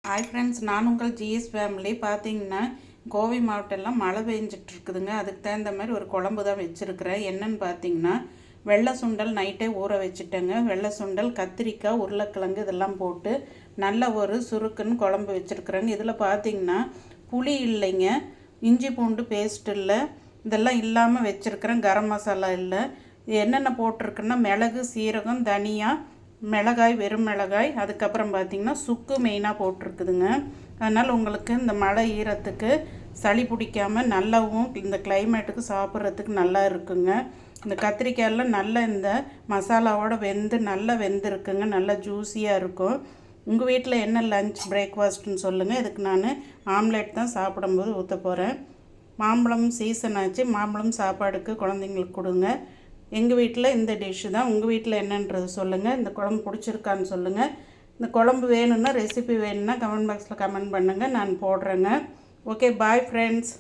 Hi friends, நான் உங்கள் GS family. பார்த்தீங்கன்னா கோவை மாவட்டம்லாம் மழை பெஞ்சிட்டு இருக்குதுங்க. அதுக்கு தகுந்த மாதிரி ஒரு குழம்பு தான் வச்சுருக்கிறேன். என்னன்னு பார்த்தீங்கன்னா வெள்ளை சுண்டல் நைட்டே ஊற வச்சுட்டேங்க. வெள்ளை சுண்டல், கத்திரிக்காய், உருளைக்கிழங்கு இதெல்லாம் போட்டு நல்ல ஒரு சுருக்குன்னு குழம்பு வச்சுருக்குறேங்க. இதில் பார்த்தீங்கன்னா புளி இல்லைங்க, இஞ்சி பூண்டு பேஸ்ட் இல்லை, இதெல்லாம் இல்லாமல் வச்சுருக்கிறேன். கரம் மசாலா இல்லை. என்னென்ன போட்டிருக்குன்னா மிளகு, சீரகம், தனியா, மிளகாய், வெறும் மிளகாய், அதுக்கப்புறம் பார்த்திங்கன்னா சுக்கு மெயினாக போட்டிருக்குதுங்க. அதனால் உங்களுக்கு இந்த மழை ஈரத்துக்கு சளி பிடிக்காமல் நல்லாவும் இந்த கிளைமேட்டுக்கு சாப்பிட்றதுக்கு நல்லா இருக்குங்க. இந்த கத்திரிக்காயெல்லாம் நல்ல இந்த மசாலாவோடு நல்லா வெந்திருக்குங்க. நல்லா ஜூஸியாக இருக்கும். உங்கள் வீட்டில் என்ன லஞ்ச் பிரேக்ஃபாஸ்ட்டுன்னு சொல்லுங்கள். இதுக்கு நான் ஆம்லேட் தான் சாப்பிடும்போது ஊற்ற போகிறேன். மாம்பழம் சீசன் ஆச்சு. மாம்பழம் சாப்பாடுக்கு குழந்தைங்களுக்கு கொடுங்க. எங்கள் வீட்டில் இந்த டிஷ்ஷு தான். உங்கள் வீட்டில் என்னன்றது சொல்லுங்கள். இந்த குழம்பு பிடிச்சிருக்கான்னு சொல்லுங்கள். இந்த குழம்பு வேணும்னா, ரெசிபி வேணும்னா கமெண்ட் பாக்ஸில் கமெண்ட் பண்ணுங்கள், நான் போடுறேங்க. Okay, bye friends.